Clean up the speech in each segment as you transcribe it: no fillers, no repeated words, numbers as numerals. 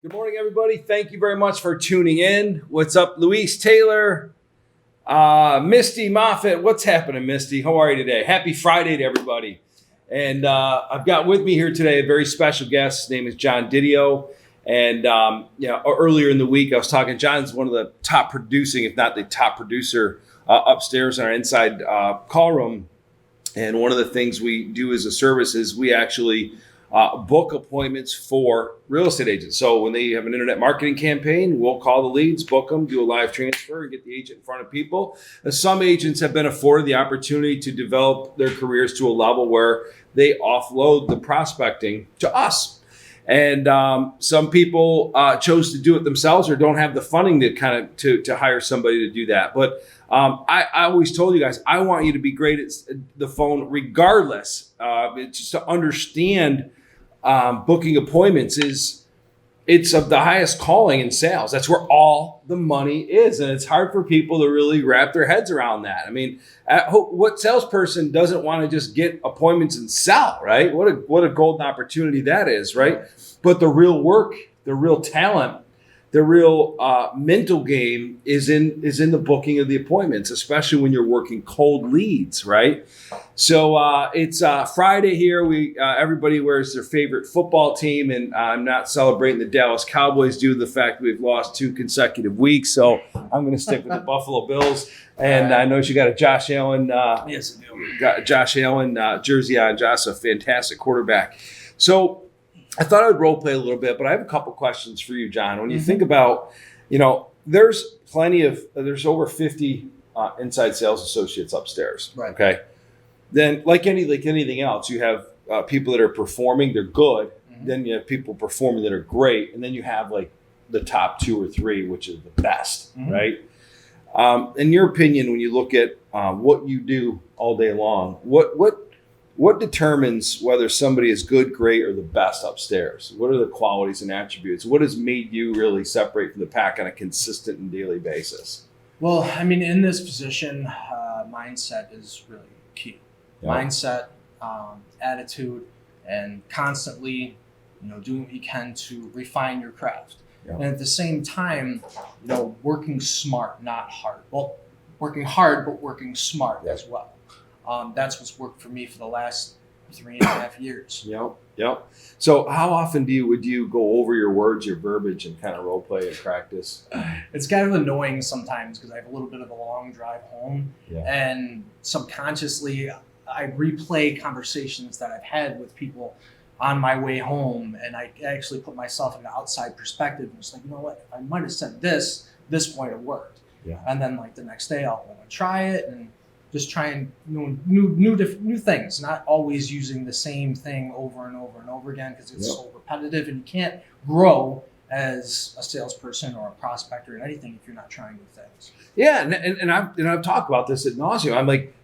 Good morning, everybody. Thank you very much for tuning in. What's up, Luis Taylor, Misty Moffitt? What's happening, Misty? How are you today? Happy Friday to everybody. And I've got with me here today a very special guest. His name is John Didio. And earlier in the week, I was talking. John's one of the top producing, if not the top producer, upstairs in our inside call room. And one of the things we do as a service is we actually book appointments for real estate agents. So when they have an internet marketing campaign, we'll call the leads, book them, do a live transfer, and get the agent in front of people. And some agents have been afforded the opportunity to develop their careers to a level where they offload the prospecting to us. And some people chose to do it themselves or don't have the funding to hire somebody to do that. But I always told you guys, I want you to be great at the phone regardless. It's just to understand booking appointments it's of the highest calling in sales. That's where all the money is. And it's hard for people to really wrap their heads around that. I mean, what salesperson doesn't want to just get appointments and sell, right? What a golden opportunity that is, right? But the real work, the real talent, the real mental game is in the booking of the appointments, especially when you're working cold leads, right? So it's Friday here. Everybody wears their favorite football team, and I'm not celebrating the Dallas Cowboys due to the fact we've lost 2 consecutive weeks. So I'm going to stick with the Buffalo Bills. And I know you got a Josh Allen. Yes, I do. Got a Josh Allen jersey on. Josh, a fantastic quarterback. So I thought I would role play a little bit, but I have a couple questions for you, John. When you think about, there's over 50 inside sales associates upstairs. Right. Okay. Then like anything else, you have people that are performing, they're good. Mm-hmm. Then you have people performing that are great. And then you have like the top 2 or 3, which is the best, mm-hmm. right? In your opinion, when you look at what you do all day long, what determines whether somebody is good, great, or the best upstairs? What are the qualities and attributes? What has made you really separate from the pack on a consistent and daily basis? Well, I mean, in this position, mindset is really key. Yeah. Mindset, attitude, and constantly, doing what you can to refine your craft. Yeah. And at the same time, working smart, not hard. Well, working hard, but working smart as well. That's what's worked for me for the last 3.5 years. Yep. So how often would you go over your words, your verbiage, and kind of role play and practice? It's kind of annoying sometimes because I have a little bit of a long drive home, and subconsciously I replay conversations that I've had with people on my way home, and I actually put myself in an outside perspective and just like, you know what, if I might have said this might have worked. Yeah. And then like the next day I'll want to try it and just try and new things, not always using the same thing over and over and over again because it's so repetitive, and you can't grow as a salesperson or a prospector in anything if you're not trying new things. Yeah, and I've talked about this ad nauseum. I'm like,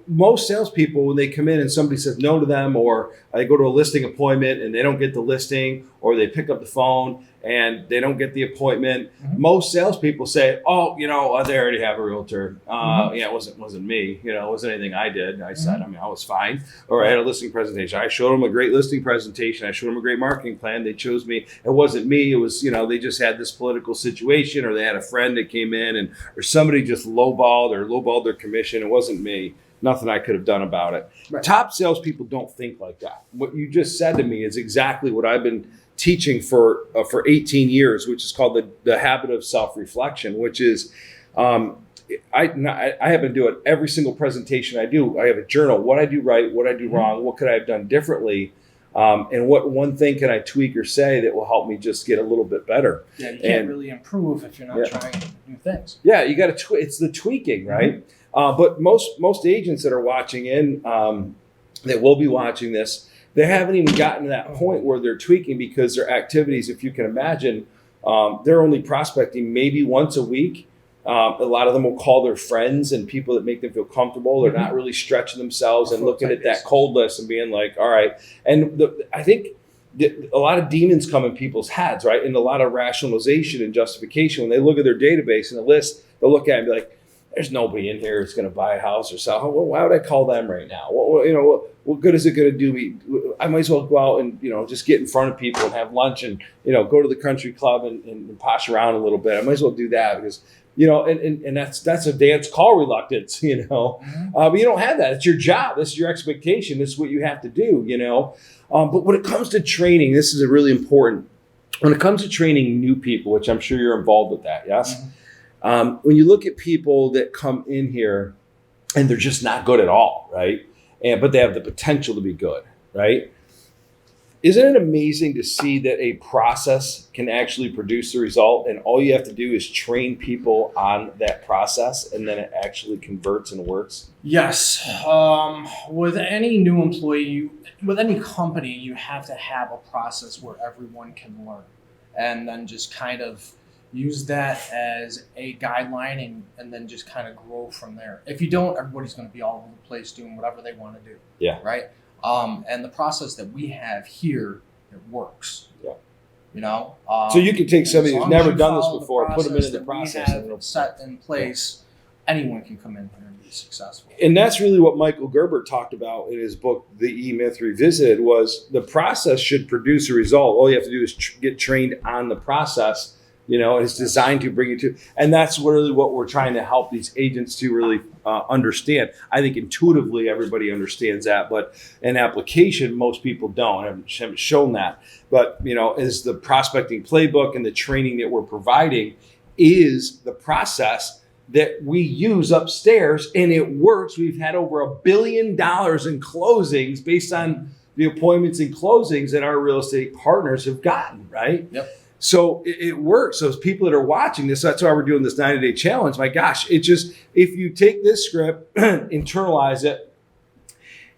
most salespeople, when they come in and somebody says no to them, or they go to a listing appointment and they don't get the listing, or they pick up the phone and they don't get the appointment, mm-hmm. most salespeople say, "Oh, they already have a realtor. Mm-hmm. Yeah, it wasn't me. It wasn't anything I did." I said, mm-hmm. I was fine. Or I had a listing presentation. I showed them a great listing presentation. I showed them a great marketing plan. They chose me. It wasn't me. It was, they just had this political situation, or they had a friend that came in, or somebody just lowballed their commission. It wasn't me. Nothing I could have done about it. Right. Top salespeople don't think like that. What you just said to me is exactly what I've been teaching for 18 years, which is called the habit of self-reflection, which is I have to do it every single presentation I do. I have a journal, what I do right, what I do wrong, what could I have done differently, and what one thing can I tweak or say that will help me just get a little bit better. Yeah, you can't really improve if you're not trying new things. Yeah, you got to it's the tweaking, right? Mm-hmm. But most agents that are watching that will be watching this, they haven't even gotten to that point where they're tweaking because their activities, if you can imagine, they're only prospecting maybe once a week. A lot of them will call their friends and people that make them feel comfortable. They're not really stretching themselves and looking at that cold list and being like, all right. And I think a lot of demons come in people's heads, right? And a lot of rationalization and justification. When they look at their database and the list, they'll look at it and be like, there's nobody in here that's going to buy a house or sell. Well, why would I call them right now? What good is it going to do me? I might as well go out and, just get in front of people and have lunch and, go to the country club and posh around a little bit. I might as well do that because, and that's a dance call reluctance, Mm-hmm. But you don't have that. It's your job. This is your expectation. This is what you have to do, But when it comes to training, this is a really important. When it comes to training new people, which I'm sure you're involved with that, yes? Mm-hmm. When you look at people that come in here and they're just not good at all, right? But they have the potential to be good, right? Isn't it amazing to see that a process can actually produce the result, and all you have to do is train people on that process, and then it actually converts and works? Yes. With any new employee, with any company, you have to have a process where everyone can learn, and then just kind of use that as a guideline and then just kind of grow from there. If you don't, everybody's going to be all over the place doing whatever they want to do. Yeah. Right. And the process that we have here, it works. Yeah. So you can take somebody who's never done this before, put them into the process, and it'll set in place. Anyone can come in here and be successful. And that's really what Michael Gerber talked about in his book, The E-Myth Revisited, was the process should produce a result. All you have to do is get trained on the process. It's designed to bring you to, and that's really what we're trying to help these agents to really understand. I think intuitively everybody understands that, but in application, most people don't. Haven't shown that. But is the prospecting playbook and the training that we're providing is the process that we use upstairs, and it works. We've had over $1 billion in closings based on the appointments and closings that our real estate partners have gotten. Right. Yep. So it works. So people that are watching this, that's why we're doing this 90-day challenge. My gosh, if you take this script, internalize it,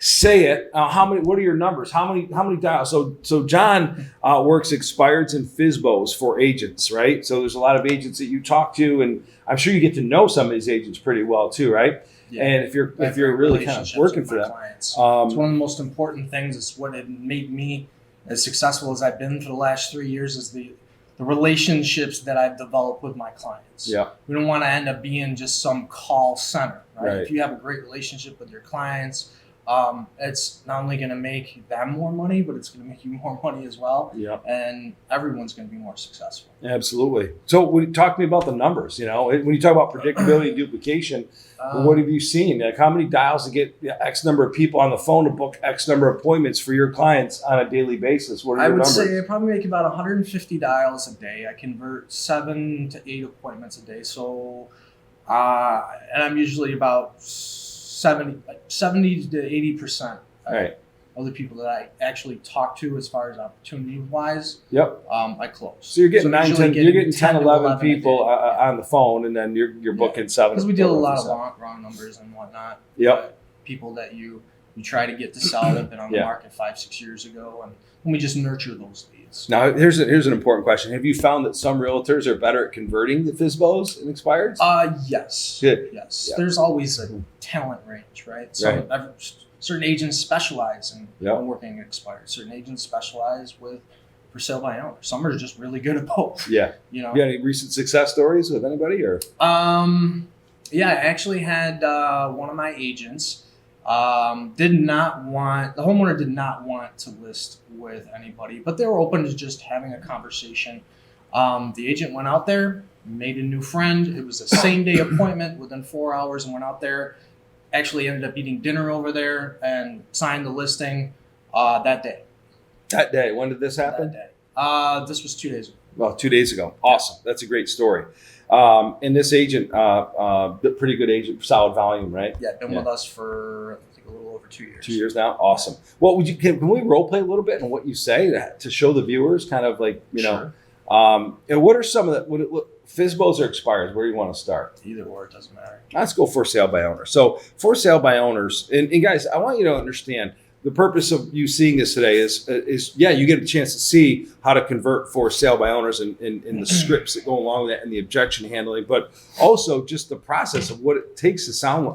say it. What are your numbers? How many dials? So John works expireds and FSBOs for agents, right? So there's a lot of agents that you talk to, and I'm sure you get to know some of these agents pretty well too, right? Yeah. And if you're really kind of working for them, it's one of the most important things. It's what had made me as successful as I've been for the last 3 years is the relationships that I've developed with my clients. Yeah. We don't want to end up being just some call center, right? Right. If you have a great relationship with your clients, it's not only going to make them more money, but it's going to make you more money as well. Yeah. And everyone's going to be more successful. Absolutely. So talk to me about the numbers. When you talk about predictability and duplication, what have you seen? Like how many dials to get X number of people on the phone to book X number of appointments for your clients on a daily basis? What are your numbers? I would say I probably make about 150 dials a day. I convert 7 to 8 appointments a day. So, and I'm usually about 70 to 80% right. of the people that I actually talk to as far as opportunity wise. Yep. I close. So you're getting 10, 11 people 11 on the phone, and then you're booking 7. Because we deal with a lot of wrong numbers and whatnot. Yep. People that you try to get to sell that have been on the market 5-6 years ago, and we just nurture those leads. Now, here's an important question. Have you found that some realtors are better at converting the FSBOs and expireds? Yes. Good. Yes. Yeah. There's always a talent range, right? So certain agents specialize in working expired. Certain agents specialize for sale by owner. Some are just really good at both. Yeah. You got any recent success stories with anybody or? Yeah, I actually had one of my agents the homeowner did not want to list with anybody, but they were open to just having a conversation. The agent went out there, made a new friend. It was a same day appointment within 4 hours, and went out there, actually ended up eating dinner over there and signed the listing that day. That day. When did this happen? That day. This was 2 days ago. Well, 2 days ago. Awesome. That's a great story. And this agent, pretty good agent, solid volume, right? Yeah, been with us for I think a little over 2 years. 2 years now. Awesome. What would you? Can we role play a little bit on what you say to show the viewers, kind of like Sure. And what are some of the FSBOs or expires? Where do you want to start? Either or, it doesn't matter. Let's go for sale by owner. So for sale by owners, and guys, I want you to understand. The purpose of you seeing this today is you get a chance to see how to convert for sale by owners and the scripts that go along with that and the objection handling, but also just the process of what it takes to sound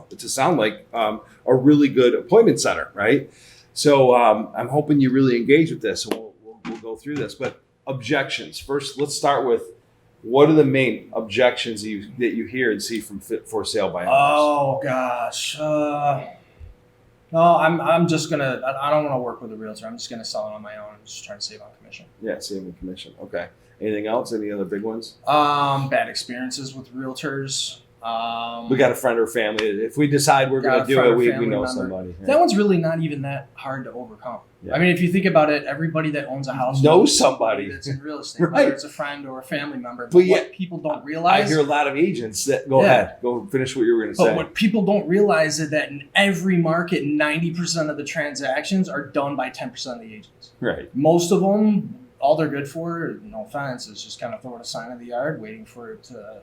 like a really good appointment center, right? So I'm hoping you really engage with this. We'll go through this, but objections. First, let's start with what are the main objections that you hear and see from for sale by owners? Oh gosh. No, I'm just gonna. I don't want to work with a realtor. I'm just gonna sell it on my own. I'm just trying to save on commission. Yeah, saving commission. Okay. Anything else? Any other big ones? Bad experiences with realtors. We got a friend or family. If we decide we're going to do it, we know member. somebody. Right? That one's really not even that hard to overcome. Yeah. I mean, if you think about it, everybody that owns a house knows somebody that's in real estate, right. whether it's a friend or a family member. But But what people don't realize, I hear a lot of agents that go ahead, go finish what you were going to but say. what people don't realize is that in every market, 90% of the transactions are done by 10% of the agents. Right. Most of them, all they're good for, no offense, is just kind of throwing a sign in the yard, waiting for it to,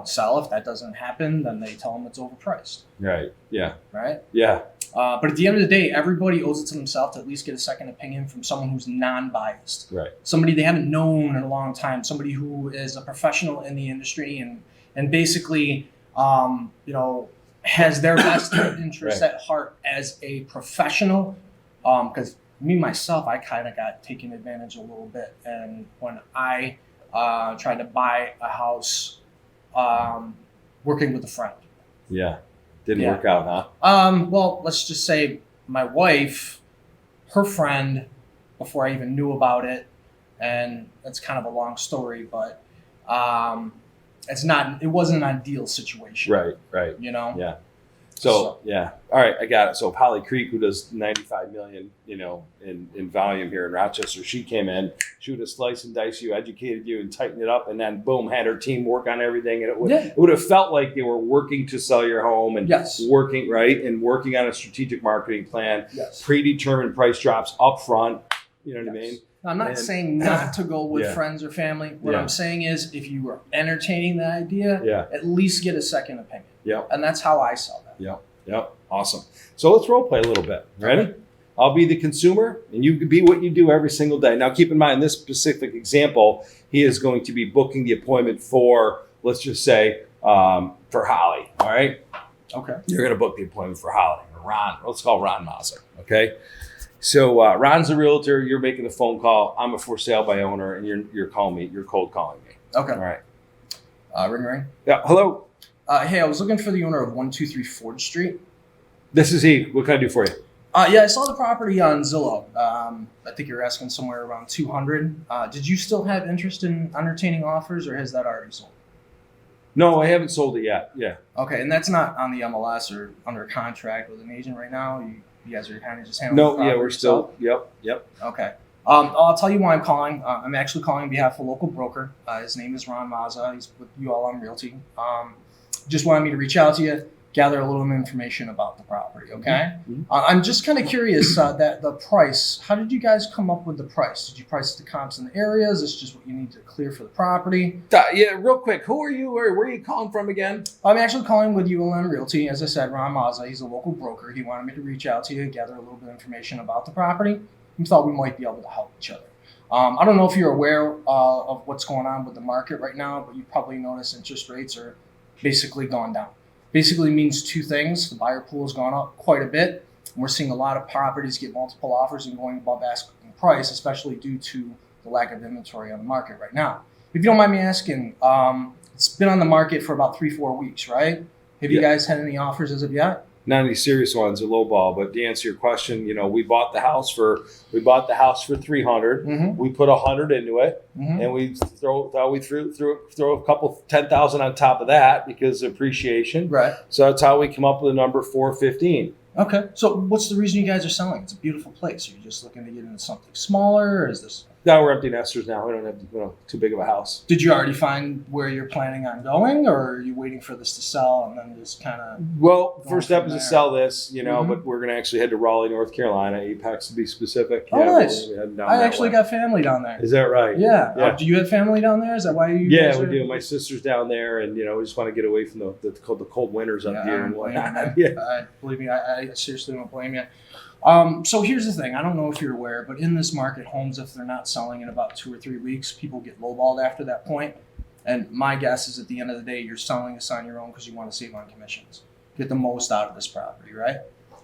sell. If that doesn't happen, then they tell them it's overpriced. Right. Yeah. Right. Yeah. But at the end of the day, everybody owes it to themselves to at least get a second opinion from someone who's non-biased. Right. Somebody they haven't known in a long time. Somebody who is a professional in the industry and basically, has their best interest Right. at heart as a professional. Because me myself, I kind of got taken advantage a little bit, and when I tried to buy a house, working with a friend. Yeah. Didn't work out, huh? Well, let's just say my wife, her friend, before I even knew about it, and that's kind of a long story, but it wasn't an ideal situation. Right. Right. Yeah. So yeah. All right, I got it. So Holly Creek, who does 95 million, in volume here in Rochester, she came in, she would have sliced and diced you, educated you, and tightened it up, and then boom, had her team work on everything, and it would have felt like they were working to sell your home and working working on a strategic marketing plan, predetermined price drops up front. You know what I mean? I'm not saying not to go with friends or family. What I'm saying is, if you are entertaining the idea, at least get a second opinion. Yeah. And that's how I sell that. Yep. Awesome. So let's role play a little bit. Ready? Okay. I'll be the consumer and you can be what you do every single day. Now keep in mind, this specific example, he is going to be booking the appointment for, let's just say, for Holly. All right. Okay. You're going to book the appointment for Holly or Ron. Let's call Ron Mazza. Okay. So Ron's a realtor. You're making a phone call. I'm a for sale by owner, and you're calling me. You're cold calling me. Okay. All right. Ring. Yeah. Hello. Hey, I was looking for the owner of 123 Ford Street. This is he. What can I do for you? I saw the property on Zillow. I think you're asking somewhere around 200. Did you still have interest in entertaining offers, or has that already sold? No, I haven't sold it yet. Yeah. Okay, and that's not on the MLS or under contract with an agent right now. You guys are kind of just handling. No, yeah, we're still. Yep. Okay. I'll tell you why I'm calling. I'm actually calling on behalf of a local broker. His name is Ron Mazza. He's with ULM Realty. Just wanted me to reach out to you, gather a little information about the property, okay? Mm-hmm. I'm just kind of curious that the price, how did you guys come up with the price? Did you price the comps in the area? Is this just what you need to clear for the property? Yeah, real quick, who are you? Where are you calling from again? I'm actually calling with ULM Realty. As I said, Ron Mazza, he's a local broker. He wanted me to reach out to you, gather a little bit of information about the property. We thought we might be able to help each other. I don't know if you're aware of what's going on with the market right now, but you probably notice interest rates are basically gone down. Basically means two things. The buyer pool has gone up quite a bit. And we're seeing a lot of properties get multiple offers and going above asking price, especially due to the lack of inventory on the market right now. If you don't mind me asking, it's been on the market for about 3-4 weeks, right? Have you guys had any offers as of yet? Not any serious ones, a low ball. But to answer your question, we bought the house for $300. Mm-hmm. We put $100 into it, Mm-hmm. and we throw a couple $10,000 on top of that because of appreciation. Right. So that's how we come up with the number $415. Okay. So what's the reason you guys are selling? It's a beautiful place. Are you just looking to get into something smaller, or is this? Now we're empty nesters now. We don't have too big of a house. Did you already find where you're planning on going, or are you waiting for this to sell and then just kind of? Well, first step is to there? sell this, Mm-hmm. but we're going to actually head to Raleigh, North Carolina, Apex to be specific. Oh, nice. We're heading down I that actually way. got family down there. Is that right? Yeah. Do you have family down there? Is that why you? Yeah, guys we are... do. My sister's down there, and we just want to get away from the cold winters up here and whatnot. Believe me, I seriously don't blame you. So here's the thing. I don't know if you're aware, but in this market, homes, if they're not selling in about 2 or 3 weeks, people get lowballed after that point. And my guess is at the end of the day, you're selling this on your own because you want to save on commissions. Get the most out of this property, right?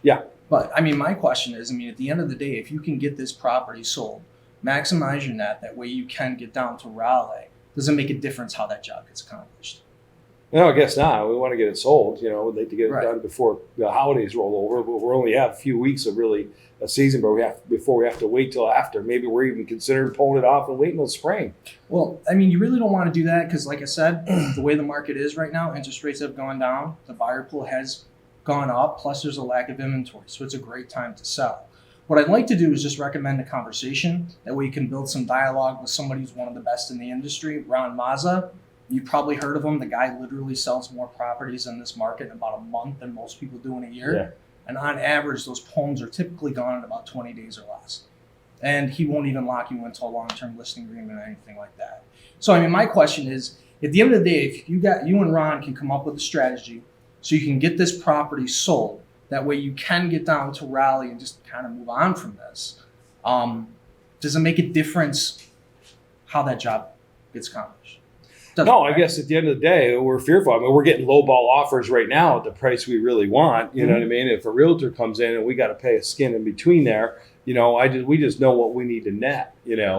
Yeah. But, my question is, at the end of the day, if you can get this property sold, maximize your net. That way you can get down to Raleigh, does it make a difference how that job gets accomplished? No, I guess not. We want to get it sold. We'd like to get it Right. done before the holidays roll over. But we only have a few weeks of really a season, but before we have to wait till after. Maybe we're even considering pulling it off and waiting till spring. Well, I mean, you really don't want to do that because, like I said, the way the market is right now, interest rates have gone down, the buyer pool has gone up, plus there's a lack of inventory. So it's a great time to sell. What I'd like to do is just recommend a conversation. That way you can build some dialogue with somebody who's one of the best in the industry, Ron Mazza. You've probably heard of him. The guy literally sells more properties in this market in about a month than most people do in a year. Yeah. And on average, those homes are typically gone in about 20 days or less. And he won't even lock you into a long-term listing agreement or anything like that. So, I mean, my question is, at the end of the day, if you and Ron can come up with a strategy so you can get this property sold, that way you can get down to Raleigh and just kind of move on from this. Does it make a difference how that job gets accomplished? No, I guess at the end of the day, we're fearful. I mean, we're getting lowball offers right now at the price we really want. You know what I mean? If a realtor comes in and we got to pay a skin in between there, we just know what we need to net.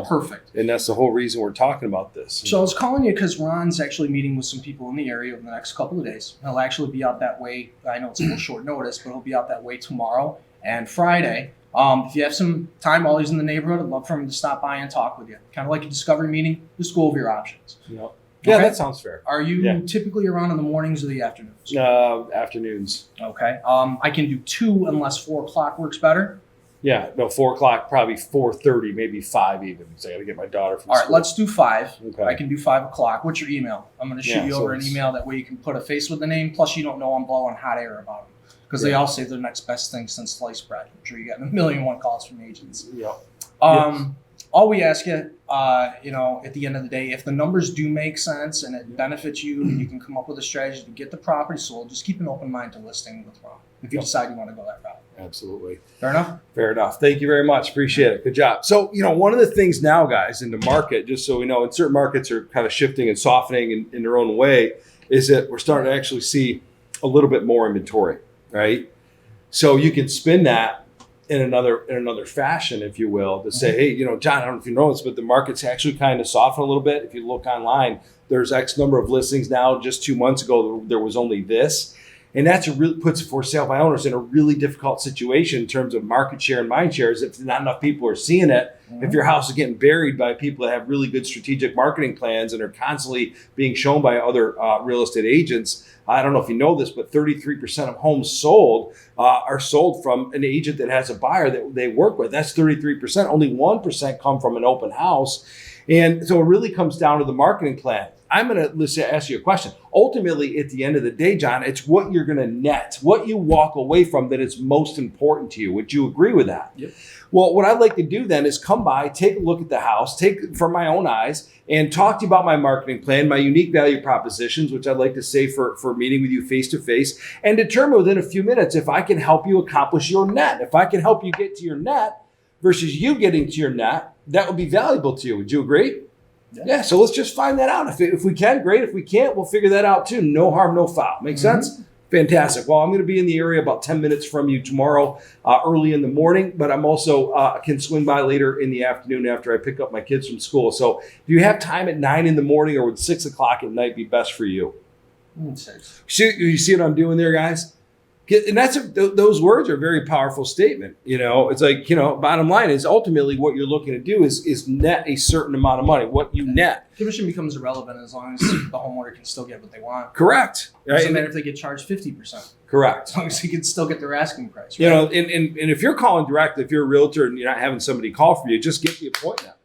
Perfect. And that's the whole reason we're talking about this. So I was calling you because Ron's actually meeting with some people in the area over the next couple of days. He'll actually be out that way. I know it's a little short notice, but he'll be out that way tomorrow and Friday. If you have some time while he's in the neighborhood, I'd love for him to stop by and talk with you. Kind of like a discovery meeting. Just go over your options. Yeah, Okay. that sounds fair. Are you typically around in the mornings or the afternoons? Afternoons. Okay. I can do 2 unless 4 o'clock works better. Yeah, no, 4 o'clock, probably 4:30, maybe 5 even. So I got to get my daughter from All right, school. let's do 5. Okay. I can do 5 o'clock. What's your email? I'm going to shoot you so over an it's- email. That way you can put a face with the name. Plus, you don't know I'm blowing hot air about them. Because they all say they're the next best thing since sliced bread. I'm sure you got 1,000,001 calls from agents. Yeah. All we ask you, at the end of the day, if the numbers do make sense and it benefits you and you can come up with a strategy to get the property sold, just keep an open mind to listing with Ron if you decide you want to go that route. Absolutely. Fair enough? Fair enough. Thank you very much. Appreciate it. Good job. So, one of the things now, guys, in the market, just so we know, and certain markets are kind of shifting and softening in their own way, is that we're starting to actually see a little bit more inventory, right? So you can spin that in another fashion, if you will, to say, hey, John, I don't know if you know this, but the market's actually kind of softened a little bit. If you look online, there's X number of listings now. Just 2 months ago, there was only this. And that's puts for sale by owners in a really difficult situation in terms of market share and mind shares. If not enough people are seeing it, if your house is getting buried by people that have really good strategic marketing plans and are constantly being shown by other real estate agents, I don't know if you know this, but 33% of homes sold are sold from an agent that has a buyer that they work with. That's 33%. Only 1% come from an open house. And so it really comes down to the marketing plan. I'm going to ask you a question. Ultimately, at the end of the day, John, it's what you're going to net, what you walk away from that is most important to you. Would you agree with that? Yep. Well, what I'd like to do then is come by, take a look at the house, take from my own eyes, and talk to you about my marketing plan, my unique value propositions, which I'd like to say for meeting with you face to face, and determine within a few minutes if I can help you accomplish your net. If I can help you get to your net versus you getting to your net, that would be valuable to you. Would you agree? Yeah, so let's just find that out. If we can, great. If we can't, we'll figure that out too. No harm, no foul. Make sense? Fantastic. Well, I'm going to be in the area about 10 minutes from you tomorrow, early in the morning, but I'm also can swing by later in the afternoon after I pick up my kids from school. So if you have time at 9 in the morning or would 6 o'clock at night be best for you? 6. You see what I'm doing there, guys? And those words are a very powerful statement. It's like, bottom line is ultimately what you're looking to do is net a certain amount of money, what you net. Commission becomes irrelevant as long as the homeowner can still get what they want. Correct. Right? Doesn't matter if they get charged 50%. Correct. As long as they can still get their asking price. Right? And if you're calling directly, if you're a realtor and you're not having somebody call for you, just get the appointment.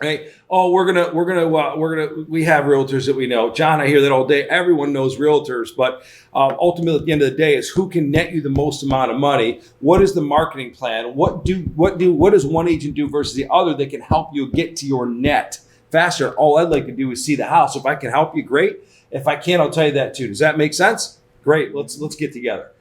Right? Oh, we have realtors that we know. John, I hear that all day. Everyone knows realtors, but ultimately at the end of the day is who can net you the most amount of money. What is the marketing plan? What does one agent do versus the other that can help you get to your net faster? All I'd like to do is see the house. If I can help you, great. If I can't, I'll tell you that too. Does that make sense? Great. Let's get together.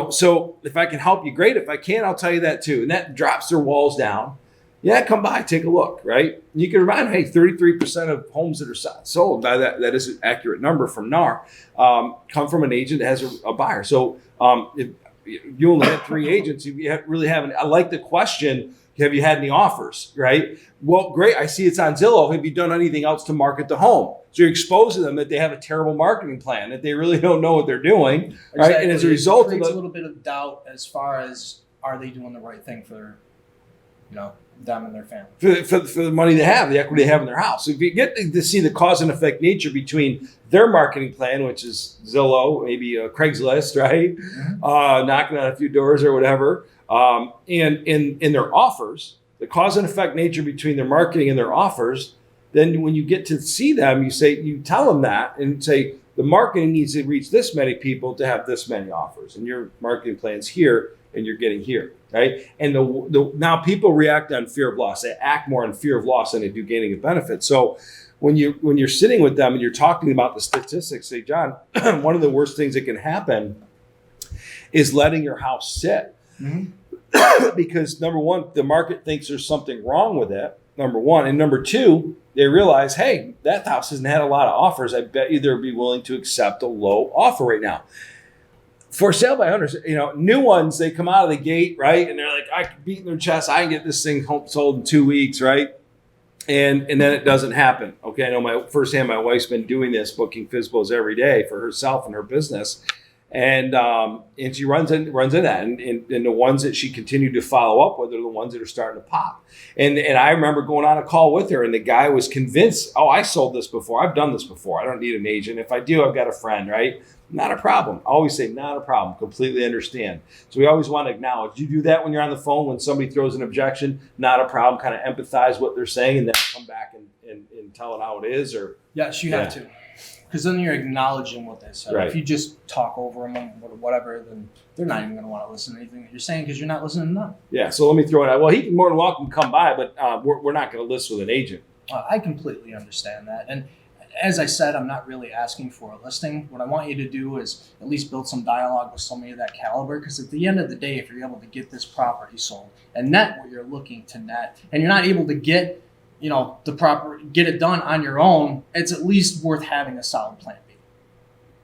So if I can help you, great. If I can't, I'll tell you that too. And that drops their walls down. Yeah, come by, take a look, right? You can remind, hey, 33% of homes that are sold, by that is an accurate number from NAR, come from an agent that has a buyer. So if you only have 3 agents, you really haven't. I like the question, Have you had any offers, right? Well, great. I see it's on Zillow. Have you done anything else to market the home? So you're exposing them that they have a terrible marketing plan, that they really don't know what they're doing, right? Exactly. And as a result it of creates a little bit of doubt as far as are they doing the right thing for, them and their family. For the money they have, the equity they have in their house. If you get to see the cause and effect nature between their marketing plan, which is Zillow, maybe Craigslist, right? Mm-hmm. Knocking on a few doors or whatever, and in their offers, the cause and effect nature between their marketing and their offers, then when you get to see them, you tell them that and say, the marketing needs to reach this many people to have this many offers, and your marketing plan's here, and you're getting here, right? And now people react on fear of loss. They act more on fear of loss than they do gaining a benefit. So when you're sitting with them and you're talking about the statistics, say, John, one of the worst things that can happen is letting your house sit. Mm-hmm. Because number one, the market thinks there's something wrong with it, number one. And number two, they realize, hey, that house hasn't had a lot of offers. I bet you they'll be willing to accept a low offer right now. For sale by owners, new ones, they come out of the gate, right? And they're like, I can beat their chest. I can get this thing sold in 2 weeks, right? And then it doesn't happen. Okay, I know firsthand, my wife's been doing this, booking FSBOs every day for herself and her business. And she runs into that. And the ones that she continued to follow up with are the ones that are starting to pop. And I remember going on a call with her, and the guy was convinced, oh, I sold this before. I've done this before. I don't need an agent. If I do, I've got a friend, right? Not a problem. I always say not a problem. Completely understand. So we always want to acknowledge. You do that when you're on the phone, when somebody throws an objection, not a problem. Kind of empathize what they're saying and then come back and tell it how it is. Or yes, you have to. Because then you're acknowledging what they said. Right. If you just talk over them or whatever, then they're not even going to want to listen to anything that you're saying because you're not listening to them. Yeah, so let me throw it out. Well, he can more than welcome to come by, but we're not going to list with an agent. I completely understand that. And as I said, I'm not really asking for a listing. What I want you to do is at least build some dialogue with somebody of that caliber, because at the end of the day, if you're able to get this property sold and net what you're looking to net, and you're not able to get get it done on your own, it's at least worth having a solid plan B,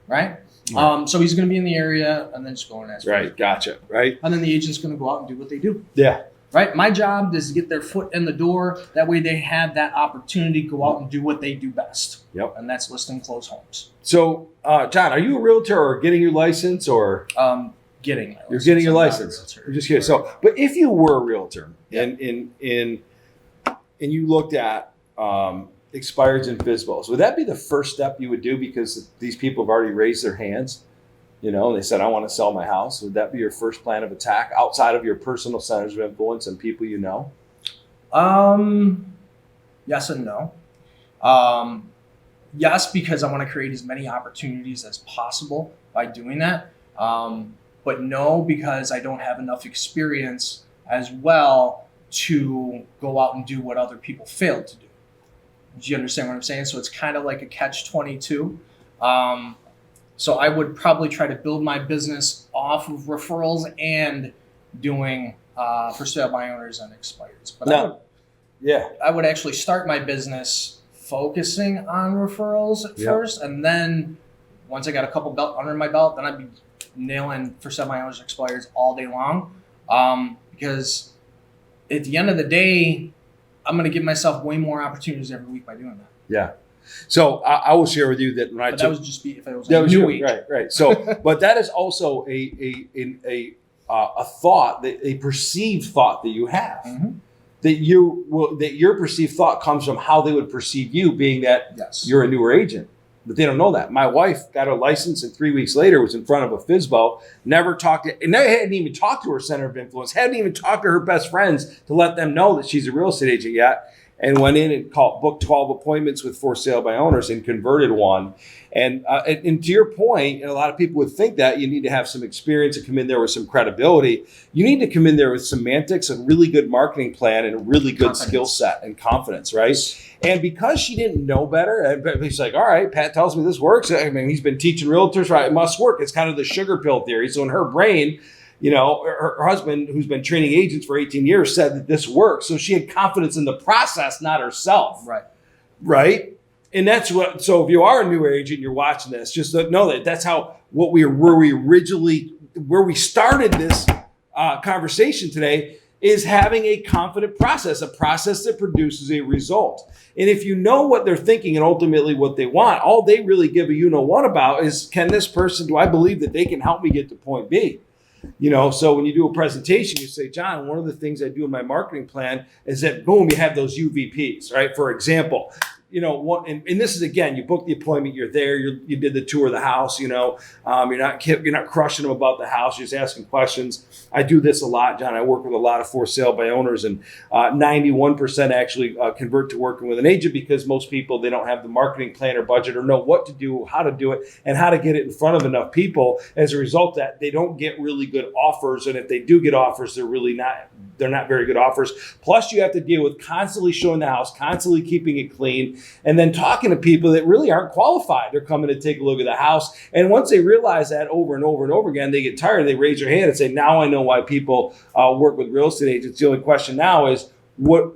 right? Yeah. So he's going to be in the area, and then just go and ask. Right, gotcha, right? And then the agent's going to go out and do what they do. Yeah. Right? My job is to get their foot in the door. That way they have that opportunity to go out and do what they do best. Yep. And that's list and close homes. So, John, are you a realtor or getting your license or? Getting my license. You're getting your I'm not a license. realtor. You're just kidding. So, but if you were a realtor Yep. and you looked at expireds and FSBOs, would that be the first step you would do because these people have already raised their hands? And they said, I want to sell my house. Would that be your first plan of attack outside of your personal centers of influence and people you know? Yes and no. Yes, because I want to create as many opportunities as possible by doing that. But no, because I don't have enough experience as well to go out and do what other people failed to do. Do you understand what I'm saying? So it's kind of like a catch-22. So I would probably try to build my business off of referrals and doing for sale by owners and expireds. But I would actually start my business focusing on referrals at first, and then once I got a couple under my belt, then I'd be nailing for sale by owners and expireds all day long. Because at the end of the day, I'm going to give myself way more opportunities every week by doing that. Yeah. So I will share with you that when that was just if it was a new agent. Right. So, but that is also a thought, a perceived thought that you have. Mm-hmm. That your perceived thought comes from how they would perceive you, being that you're a newer agent. But they don't know that. My wife got her license, and 3 weeks later was in front of a FSBO. Never talked to, and they hadn't even talked to her center of influence. Hadn't even talked to her best friends to let them know that she's a real estate agent yet. And went in and booked 12 appointments with for sale by owners and converted one. And to your point, and a lot of people would think that you need to have some experience and come in there with some credibility. You need to come in there with semantics, a really good marketing plan, and a really good skill set and confidence, right? And because she didn't know better, she's like, all right, Pat tells me this works. I mean, he's been teaching realtors, right? It must work. It's kind of the sugar pill theory. So in her brain, her husband, who's been training agents for 18 years, said that this works. So she had confidence in the process, not herself. Right. And that's what, so if you are a new agent, you're watching this, just know that that's how, where we started this conversation today is having a confident process, a process that produces a result. And if you know what they're thinking and ultimately what they want, all they really give a you-know-what about is, can this person, do I believe that they can help me get to point B? So when you do a presentation, you say, John, one of the things I do in my marketing plan is that, boom, you have those UVPs, right? For example, and this is, again, you book the appointment, you're there, you did the tour of the house, you're not crushing them about the house, you're just asking questions. I do this a lot, John. I work with a lot of for sale by owners, and 91% actually convert to working with an agent, because most people, they don't have the marketing plan or budget or know what to do, how to do it, and how to get it in front of enough people. As a result, that they don't get really good offers. And if they do get offers, they're not very good offers. Plus, you have to deal with constantly showing the house, constantly keeping it clean, and then talking to people that really aren't qualified. They're coming to take a look at the house. And once they realize that over and over and over again, they get tired. They raise their hand and say, now I know why people work with real estate agents. The only question now is, what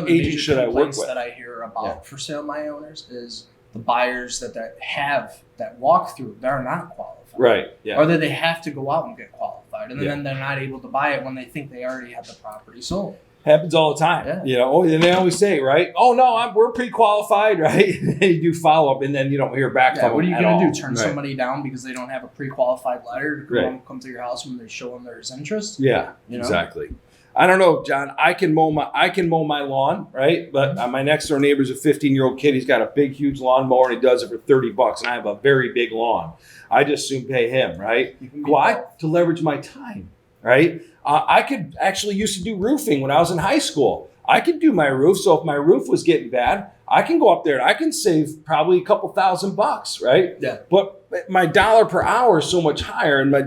agent should I work with? That I hear about for sale by owners is the buyers that have that walk through, they're not qualified. Right. Yeah. Or that they have to go out and get qualified, and then they're not able to buy it when they think they already have the property sold. Happens all the time. And they always say, right? Oh no, we're pre-qualified, right? And you do follow up, and then you don't hear back from them. What are you going to do? Turn somebody down because they don't have a pre-qualified letter to come to your house when they show them there's interest? Yeah, exactly. I don't know, John. I can mow my lawn, right? But my next door neighbor's a 15-year-old kid. He's got a big, huge lawnmower, and he does it for $30. And I have a very big lawn. I just soon pay him, right? Why? To leverage my time, right? I could actually used to do roofing when I was in high school. I could do my roof. So if my roof was getting bad, I can go up there and I can save probably a couple $1,000, right? Yeah. But my dollar per hour is so much higher, and my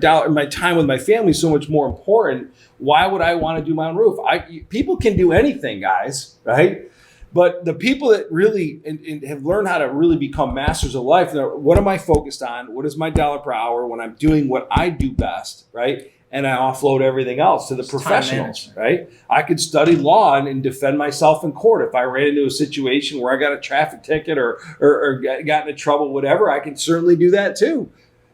time with my family is so much more important. Why would I want to do my own roof? People can do anything, guys, right? But the people that really and have learned how to really become masters of life, what am I focused on? What is my dollar per hour when I'm doing what I do best, right? And I offload everything else to the professionals, right? I could study law and defend myself in court. If I ran into a situation where I got a traffic ticket or got into trouble, whatever, I can certainly do that too,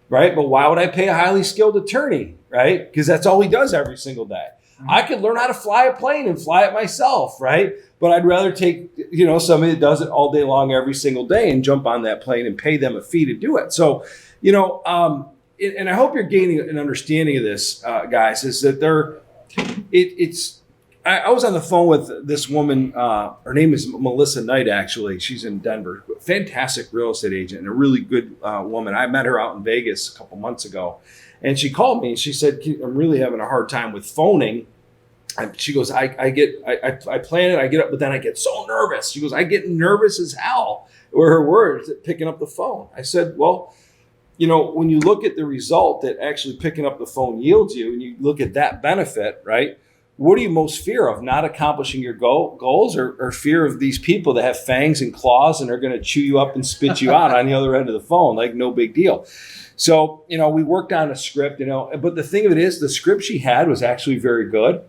right? But why would I pay a highly skilled attorney, right? Because that's all he does every single day. Mm-hmm. I could learn how to fly a plane and fly it myself, right? But I'd rather take, somebody that does it all day long every single day and jump on that plane and pay them a fee to do it. So, and I hope you're gaining an understanding of this, guys, is that I was on the phone with this woman. Her name is Melissa Knight, actually. She's in Denver. Fantastic real estate agent and a really good woman. I met her out in Vegas a couple months ago. And she called me and she said, I'm really having a hard time with phoning. She goes, I plan it, I get up, but then I get so nervous. She goes, I get nervous as hell, were her words, at picking up the phone. I said, well, when you look at the result that actually picking up the phone yields you, and you look at that benefit, right? What are you most fear of? Not accomplishing your goals, or fear of these people that have fangs and claws and are going to chew you up and spit you out on the other end of the phone? Like, no big deal. So, we worked on a script, but the thing of it is, the script she had was actually very good,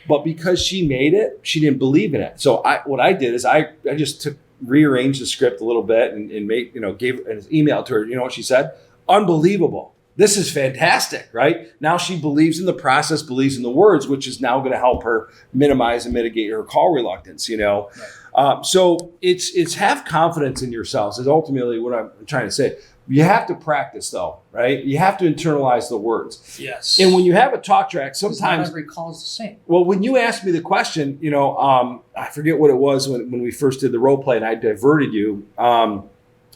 but because she made it, she didn't believe in it. So what I did is I just rearranged the script a little bit and made, gave an email to her. You know what she said? Unbelievable. This is fantastic, right? Now she believes in the process, believes in the words, which is now going to help her minimize and mitigate her call reluctance, Right. So it's have confidence in yourselves is ultimately what I'm trying to say. You have to practice, though, right? You have to internalize the words. Yes. And when you have a talk track, sometimes not every call is the same. Well, when you asked me the question, I forget what it was when we first did the role play, and I diverted you.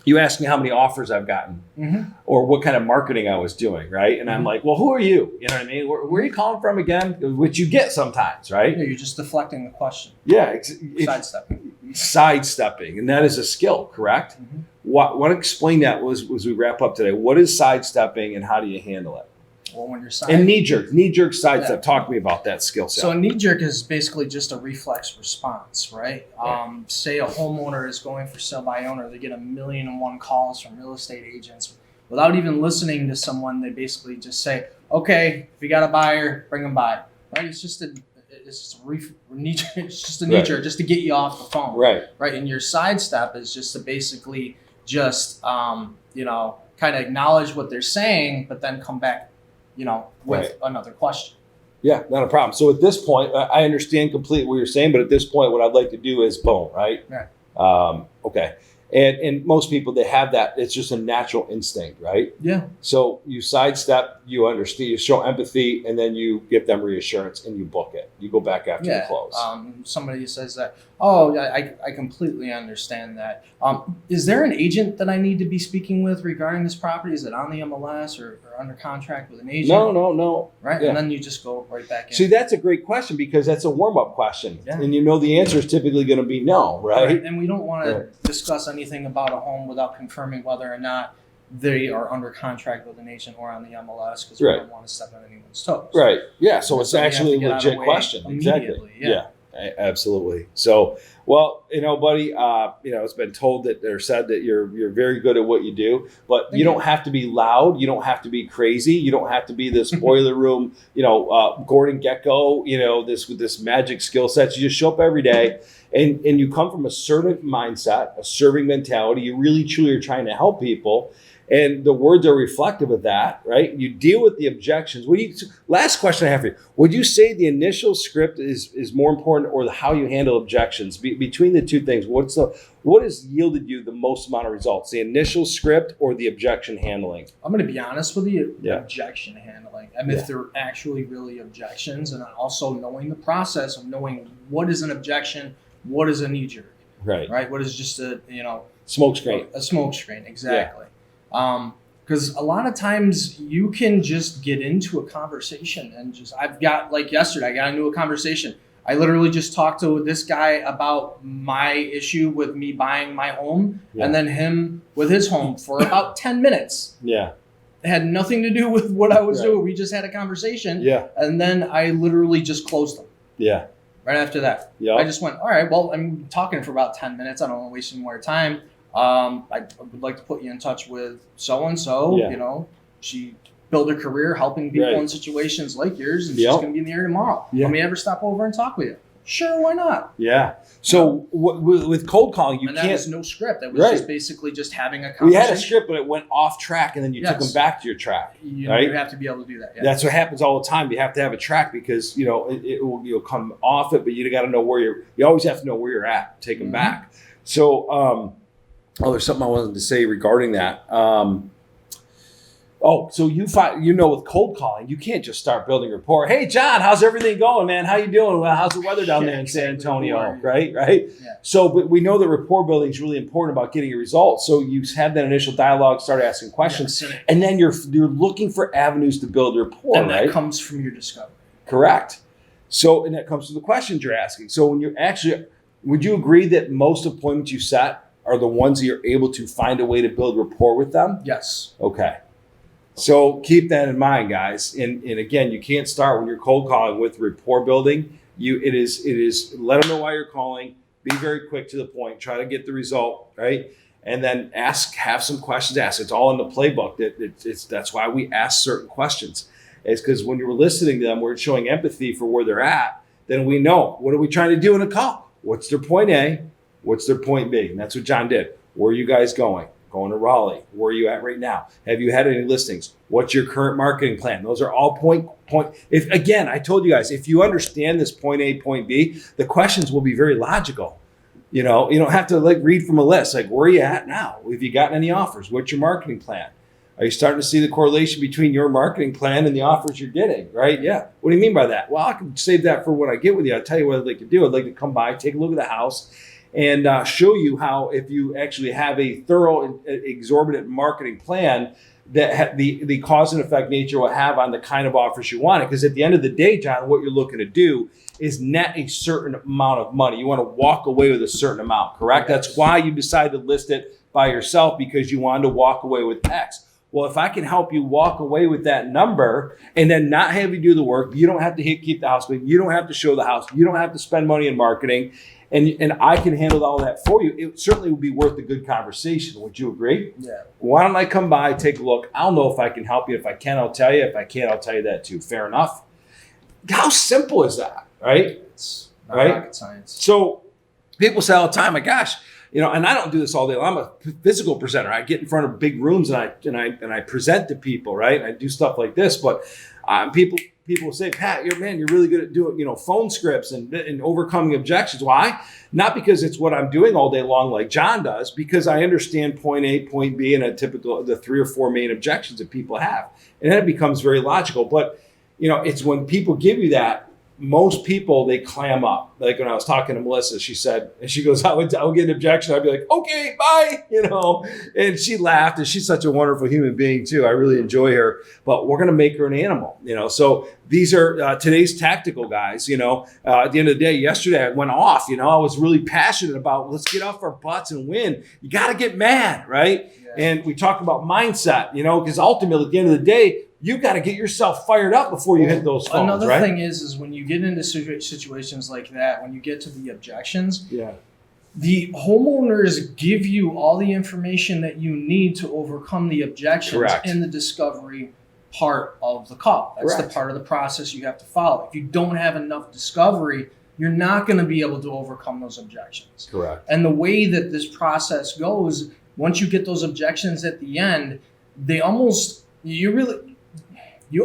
You asked me how many offers I've gotten, or what kind of marketing I was doing, right? And I'm like, well, who are you? You know what I mean? Where are you calling from again? Which you get sometimes, right? Yeah, you're just deflecting the question. Yeah, Sidestepping, and that is a skill, correct? Want to explain that as we wrap up today. What is sidestepping, and how do you handle it? Well, when you're and knee-jerk sidestep. Yeah. Talk to me about that skill set. So a knee-jerk is basically just a reflex response, right? Yeah. Say a homeowner is going for sale by owner, they get 1,000,001 calls from real estate agents. Without even listening to someone, they basically just say, "Okay, if you got a buyer, bring them by." Right? It's just a knee-jerk, just to get you off the phone. Right. Right. And your sidestep is just to basically just kind of acknowledge what they're saying, but then come back with another question. Yeah, not a problem. So at this point, I understand completely what you're saying, but at this point, what I'd like to do is boom, right? Right. Okay. And most people, they have that. It's just a natural instinct, right? Yeah. So you sidestep, you understand, you show empathy, and then you give them reassurance and you book it. You go back after you close. Somebody says that, oh, I completely understand that. Is there an agent that I need to be speaking with regarding this property? Is it on the MLS or under contract with an agent? No. Right? Yeah. And then you just go right back in. See, that's a great question because that's a warm-up question. Yeah. And you know the answer is typically going to be no, right? And we don't want to discuss anything about a home without confirming whether or not they are under contract with an agent or on the MLS because we don't want to step on anyone's toes. Right. Yeah. So it's we have actually to get a out of the legit way question. Exactly. immediately. Yeah. Absolutely. So, well, buddy, it's been told that or said that you're very good at what you do, but you don't have to be loud. You don't have to be crazy. You don't have to be this boiler room, Gordon Gekko, with this magic skill set. You just show up every day and you come from a servant mindset, a serving mentality. You really truly are trying to help people. And the words are reflective of that, right? You deal with the objections. Last question I have for you. Would you say the initial script is more important or how you handle objections? Between the two things, what has yielded you the most amount of results? The initial script or the objection handling? I'm going to be honest with you, objection handling. I mean, if there are actually really objections, and also knowing the process of knowing what is an objection, what is a knee-jerk, right? What is just a smoke screen? A smoke screen, exactly. Because a lot of times you can just get into a conversation and yesterday, I got into a conversation. I literally just talked to this guy about my issue with me buying my home and then him with his home for about 10 minutes. Yeah. It had nothing to do with what I was doing. We just had a conversation. Yeah. And then I literally just closed them. Yeah. Right after that. Yeah. I just went, all right, well, I'm talking for about 10 minutes. I don't want to waste any more time. I would like to put you in touch with so-and-so, she built her career helping people in situations like yours, and she's going to be in the area tomorrow. Let me ever stop over and talk with you? Sure, why not? Yeah. So with cold calling, that was no script. It was just basically just having a conversation. We had a script, but it went off track, and then you took them back to your track. You have to be able to do that. Yeah. That's what happens all the time. You have to have a track because you'll come off it, but you got to know where you always have to know where you're at. Take them back. So. There's something I wanted to say regarding that. So with cold calling, you can't just start building rapport. Hey, John, how's everything going, man? How you doing? Well, how's the weather down there in San Antonio? Right? Yeah. So, but we know that rapport building is really important about getting a result. So you have that initial dialogue, start asking questions, and then you're looking for avenues to build rapport. And that comes from your discovery. Correct. So, and that comes from the questions you're asking. So when you're actually, would you agree that most appointments you set are the ones that you're able to find a way to build rapport with them? Yes. Okay. So keep that in mind, guys. And again, you can't start when you're cold calling with rapport building. It is let them know why you're calling. Be very quick to the point. Try to get the result, right? And then have some questions asked. It's all in the playbook. That's why we ask certain questions. It's because when you're listening to them, we're showing empathy for where they're at. Then we know, what are we trying to do in a call? What's their point A? What's their point B? And that's what John did. Where are you guys going? Going to Raleigh. Where are you at right now? Have you had any listings? What's your current marketing plan? Those are all point. If again, I told you guys, if you understand this point A, point B, the questions will be very logical. You don't have to read from a list. Where are you at now? Have you gotten any offers? What's your marketing plan? Are you starting to see the correlation between your marketing plan and the offers you're getting? Right? Yeah. What do you mean by that? Well, I can save that for when I get with you. I'll tell you what I'd like to do. I'd like to come by, take a look at the house, and show you how, if you actually have a thorough and exorbitant marketing plan, that the cause and effect nature will have on the kind of offers you want. Because at the end of the day, John, what you're looking to do is net a certain amount of money. You want to walk away with a certain amount, correct? Yes. That's why you decided to list it by yourself, because you wanted to walk away with X. Well, if I can help you walk away with that number and then not have you do the work, you don't have to keep the house clean, you don't have to show the house, you don't have to spend money in marketing, and I can handle all that for you, it certainly would be worth a good conversation. Would you agree? Yeah. Why don't I come by, take a look? I'll know if I can help you. If I can, I'll tell you. If I can't, I'll tell you that too. Fair enough. How simple is that, right? It's not right? rocket science. So people say all the time, my gosh, and I don't do this all day long. I'm a physical presenter. I get in front of big rooms and I present to people, right? I do stuff like this, but people people say, Pat, you're really good at doing, phone scripts and overcoming objections. Why? Not because it's what I'm doing all day long like John does, because I understand point A, point B, and the 3 or 4 main objections that people have. And then it becomes very logical. But, it's when people give you that, most people, they clam up. Like when I was talking to Melissa, she said, and she goes, I would get an objection. I'd be like, okay, bye, and she laughed, and she's such a wonderful human being too. I really enjoy her, but we're going to make her an animal, so these are today's tactical guys, at the end of the day, yesterday I went off, I was really passionate about, let's get off our butts and win. You got to get mad, right? Yeah. And we talked about mindset, because ultimately at the end of the day, you got to get yourself fired up before you hit those phones. Another right? thing is when you get into situations like that, when you get to the objections, the homeowners give you all the information that you need to overcome the objections. Correct. In the discovery part of the call. That's Correct. the part of the process you have to follow. If you don't have enough discovery, you're not going to be able to overcome those objections. Correct. And the way that this process goes, once you get those objections at the end, you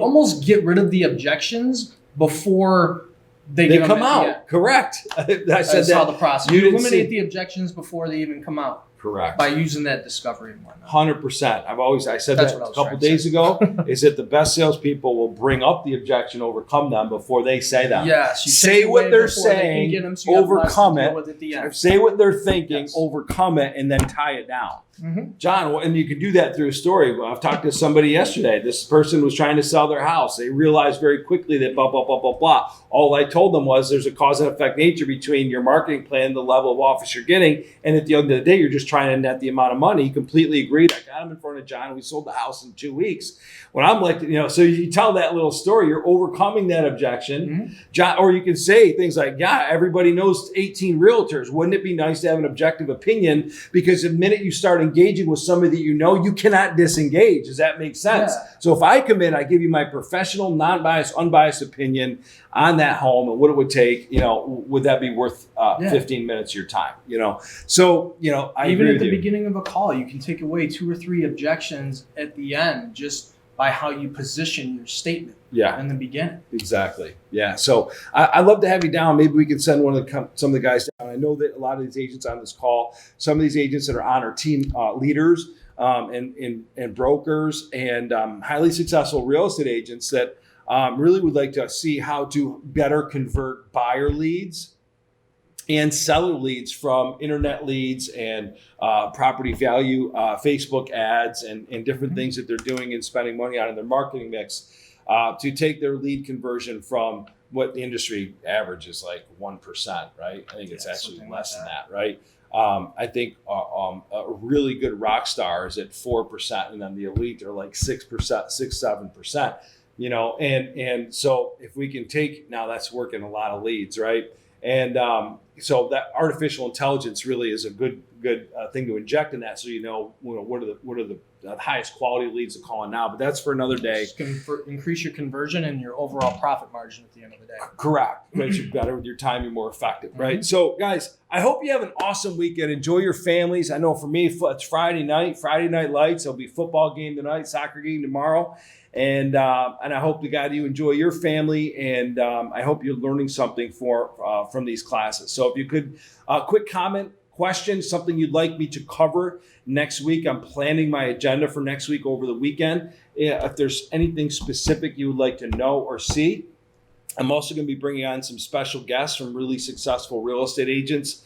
almost get rid of the objections before they come out. Correct. I said That's how the process. You eliminate the objections before they even come out. Correct. By using that discovery and whatnot. 100%. I said that a couple days ago, is that the best salespeople will bring up the objection, overcome them before they say them. Yes. You say what they're saying, overcome it. Say what they're thinking, overcome it, and then tie it down. Mm-hmm. John, and you can do that through a story. I've talked to somebody yesterday. This person was trying to sell their house. They realized very quickly that blah, blah, blah, blah, blah. All I told them was there's a cause and effect nature between your marketing plan, the level of office you're getting, and at the end of the day, you're just trying to net the amount of money. He completely agreed. I got him in front of John, and we sold the house in 2 weeks. When I'm like, so you tell that little story, you're overcoming that objection. Mm-hmm. John, or you can say things like, yeah, everybody knows 18 realtors. Wouldn't it be nice to have an objective opinion? Because the minute you start engaging with somebody that you cannot disengage. Does that make sense? Yeah. So if I come in, I give you my professional, non-biased, unbiased opinion on that home and what it would take, would that be worth 15 minutes of your time? So, I even agree at the with you. beginning of a call, you can take away 2 or 3 objections at the end just by how you position your statement in the beginning. Exactly. Yeah. So I'd love to have you down. Maybe we can send some of the guys down. I know that a lot of these agents on this call, some of these agents that are on our team, leaders and brokers and highly successful real estate agents that really would like to see how to better convert buyer leads and seller leads from internet leads and property value, Facebook ads, and different things that they're doing and spending money on in their marketing mix to take their lead conversion from what the industry average is like 1%, right? I think it's actually less than that, right? I think a really good rock star is at 4%, and then the elite are like 6%, 7%. And so if we can take, now that's working a lot of leads, right? And so that artificial intelligence really is a good thing to inject in that, so what are the highest quality leads to call on now. But that's for another day. Increase your conversion and your overall profit margin at the end of the day. Correct. Makes you better with your time. You're more effective, right? Mm-hmm. So, guys, I hope you have an awesome weekend. Enjoy your families. I know for me, it's Friday night lights. There'll be football game tonight, soccer game tomorrow. And I hope to God you enjoy your family, and I hope you're learning something from these classes. So if you could, quick comment, question, something you'd like me to cover next week. I'm planning my agenda for next week over the weekend. If there's anything specific you would like to know or see, I'm also going to be bringing on some special guests from really successful real estate agents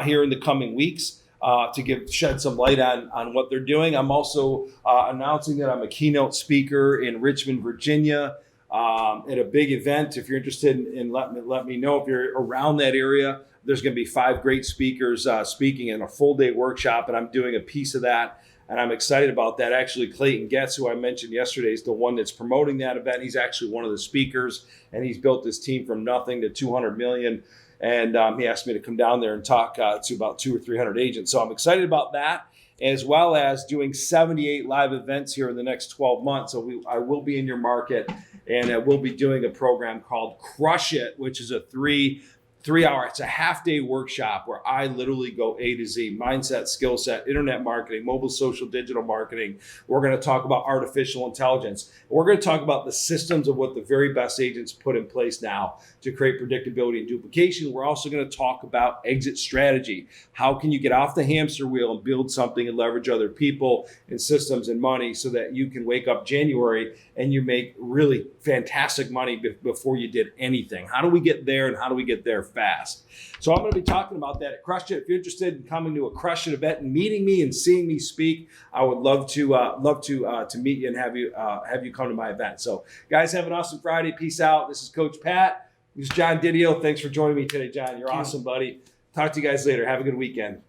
here in the coming weeks. To shed some light on what they're doing. I'm also announcing that I'm a keynote speaker in Richmond, Virginia, at a big event. If you're interested in let me know if you're around that area. There's going to be 5 great speakers speaking in a full day workshop, and I'm doing a piece of that. And I'm excited about that. Actually, Clayton Getz, who I mentioned yesterday, is the one that's promoting that event. He's actually one of the speakers, and he's built this team from nothing to 200 million. And he asked me to come down there and talk to about 200 or 300 agents. So I'm excited about that, as well as doing 78 live events here in the next 12 months. So I will be in your market, and we'll be doing a program called Crush It, which is a 3 3 hour, it's a half-day workshop where I literally go A to Z: mindset, skill set, internet marketing, mobile, social, digital marketing. We're going to talk about artificial intelligence. We're going to talk about the systems of what the very best agents put in place now to create predictability and duplication. We're also going to talk about exit strategy. How can you get off the hamster wheel and build something and leverage other people and systems and money so that you can wake up January and you make really fantastic money before you did anything? How do we get there, and how do we get there fast? So I'm going to be talking about that at Crush It. If you're interested in coming to a Crush It event and meeting me and seeing me speak, I would love to meet you and have you come to my event. So guys, have an awesome Friday. Peace out. This is Coach Pat. This is John Didio. Thanks for joining me today, John. You're awesome, buddy. Talk to you guys later. Have a good weekend.